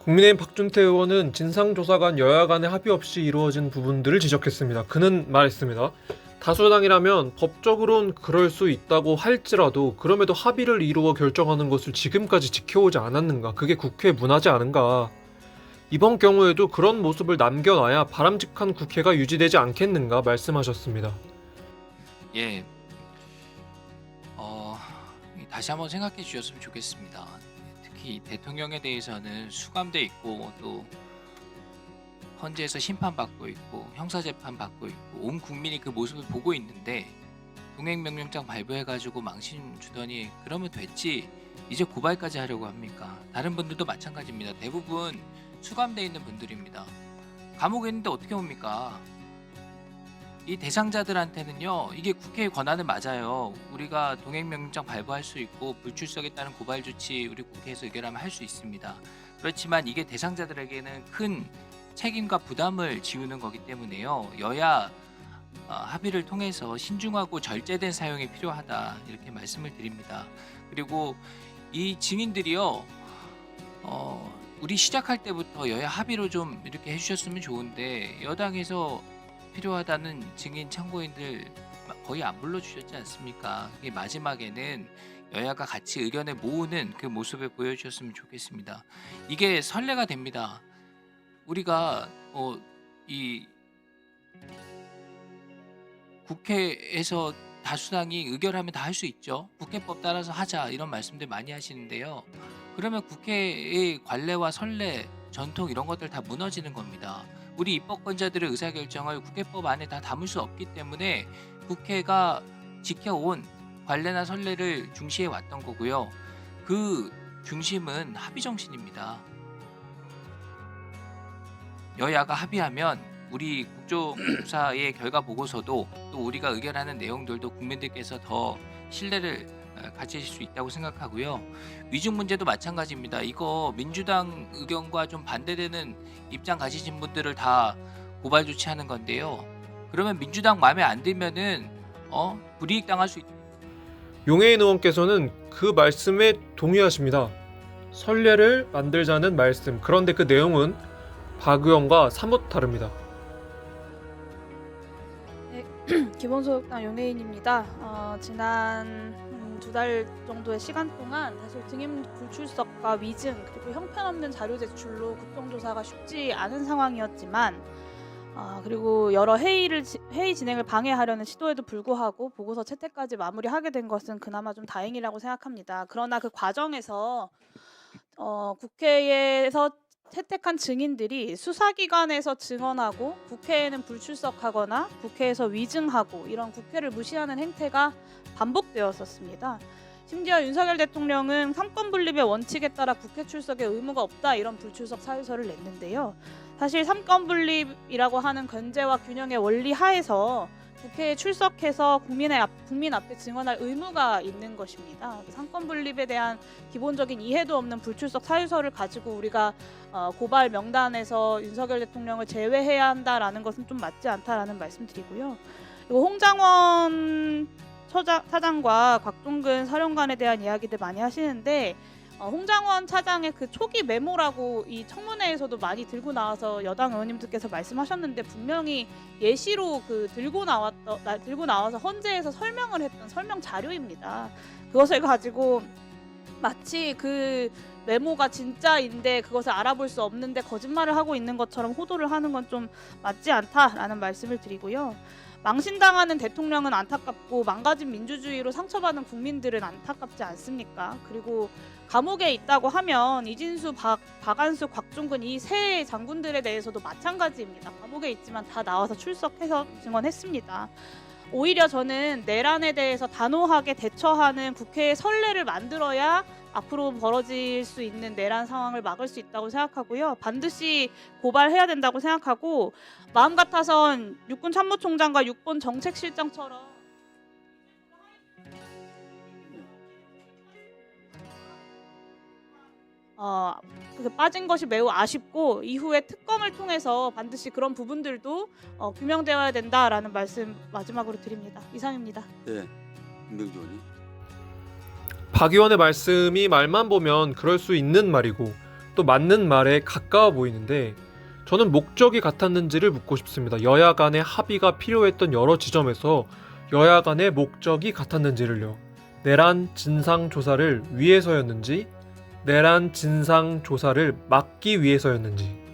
국민의힘 박준태 의원은 진상조사관 여야 간의 합의 없이 이루어진 부분들을 지적했습니다. 그는 말했습니다. 다수당이라면 법적으론 그럴 수 있다고 할지라도 그럼에도 합의를 이루어 결정하는 것을 지금까지 지켜오지 않았는가? 그게 국회 문화지 않은가? 이번 경우에도 그런 모습을 남겨놔야 바람직한 국회가 유지되지 않겠는가 말씀하셨습니다. 예, 어, 다시 한번 생각해 주셨으면 좋겠습니다. 특히 대통령에 대해서는 수감돼 있고 또 헌재에서 심판받고 있고 형사재판 받고 있고 온 국민이 그 모습을 보고 있는데 동행명령장 발부해가지고 망신 주더니 그러면 됐지 이제 고발까지 하려고 합니까? 다른 분들도 마찬가지입니다. 대부분 수감돼 있는 분들입니다. 감옥에 있는데 어떻게 옵니까? 이 대상자들한테는요, 이게 국회의 권한은 맞아요. 우리가 동행명령장 발부할 수 있고 불출석에 따른 고발 조치 우리 국회에서 의결하면 할 수 있습니다. 그렇지만 이게 대상자들에게는 큰 책임과 부담을 지우는 거기 때문에요. 여야 합의를 통해서 신중하고 절제된 사용이 필요하다 이렇게 말씀을 드립니다. 그리고 이 증인들이요, 우리 시작할 때부터 여야 합의로 좀 이렇게 해주셨으면 좋은데 여당에서 필요하다는 증인 참고인들 거의 안 불러주셨지 않습니까? 이게 마지막에는 여야가 같이 의견을 모으는 그 모습을 보여주셨으면 좋겠습니다. 이게 선례가 됩니다. 우리가 이 국회에서 다수당이 의결하면 다 할 수 있죠. 국회법 따라서 하자 이런 말씀들 많이 하시는데요. 그러면 국회의 관례와 선례, 전통 이런 것들 다 무너지는 겁니다. 우리 입법권자들의 의사결정을 국회법 안에 다 담을 수 없기 때문에 국회가 지켜온 관례나 선례를 중시해 왔던 거고요. 그 중심은 합의 정신입니다. 여야가 합의하면 우리 국정조사의 결과 보고서도 또 우리가 의결하는 내용들도 국민들께서 더 신뢰를 가지실 수 있다고 생각하고요. 위증 문제도 마찬가지입니다. 이거 민주당 의견과 좀 반대되는 입장 가지신 분들을 다 고발 조치하는 건데요. 그러면 민주당 마음에 안 들면은 불이익 당할 수 있다. 용해인 의원께서는 그 말씀에 동의하십니다. 선례를 만들자는 말씀. 그런데 그 내용은 박 의원과 사뭇 다릅니다. 기본소득당 용해인입니다. 지난 2달 정도의 시간 동안 사실 증인 불출석과 위증 그리고 형편없는 자료 제출로 국정조사가 쉽지 않은 상황이었지만 그리고 여러 회의 진행을 방해하려는 시도에도 불구하고 보고서 채택까지 마무리하게 된 것은 그나마 좀 다행이라고 생각합니다. 그러나 그 과정에서 국회에서 채택한 증인들이 수사기관에서 증언하고 국회에는 불출석하거나 국회에서 위증하고 이런 국회를 무시하는 행태가 반복되었었습니다. 심지어 윤석열 대통령은 삼권 분립의 원칙에 따라 국회 출석에 의무가 없다 이런 불출석 사유서를 냈는데요. 사실 삼권 분립이라고 하는 견제와 균형의 원리 하에서 국회에 출석해서 국민 앞에 증언할 의무가 있는 것입니다. 삼권 분립에 대한 기본적인 이해도 없는 불출석 사유서를 가지고 우리가 고발 명단에서 윤석열 대통령을 제외해야 한다라는 것은 좀 맞지 않다라는 말씀드리고요. 그리고 홍장원 차장과 곽종근 사령관에 대한 이야기들 많이 하시는데 홍장원 차장의 그 초기 메모라고 이 청문회에서도 많이 들고 나와서 여당 의원님들께서 말씀하셨는데 분명히 예시로 들고 나와서 헌재에서 설명을 했던 설명 자료입니다. 그것을 가지고 마치 그 메모가 진짜인데 그것을 알아볼 수 없는데 거짓말을 하고 있는 것처럼 호도를 하는 건 좀 맞지 않다라는 말씀을 드리고요. 망신당하는 대통령은 안타깝고 망가진 민주주의로 상처받은 국민들은 안타깝지 않습니까? 그리고 감옥에 있다고 하면 이진수, 박안수, 곽종근 이 세 장군들에 대해서도 마찬가지입니다. 감옥에 있지만 다 나와서 출석해서 증언했습니다. 오히려 저는 내란에 대해서 단호하게 대처하는 국회의 선례를 만들어야 앞으로 벌어질 수 있는 내란 상황을 막을 수 있다고 생각하고요. 반드시 고발해야 된다고 생각하고 마음 같아선 육군 참모총장과 육본 정책실장처럼 빠진 것이 매우 아쉽고 이후에 특검을 통해서 반드시 그런 부분들도 규명되어야 된다라는 말씀 마지막으로 드립니다. 이상입니다. 네, 김병주 의원님. 박 의원의 말씀이 말만 보면 그럴 수 있는 말이고 또 맞는 말에 가까워 보이는데 저는 목적이 같았는지를 묻고 싶습니다. 여야 간의 합의가 필요했던 여러 지점에서 여야 간의 목적이 같았는지를요. 내란 진상조사를 위해서였는지 내란 진상조사를 막기 위해서였는지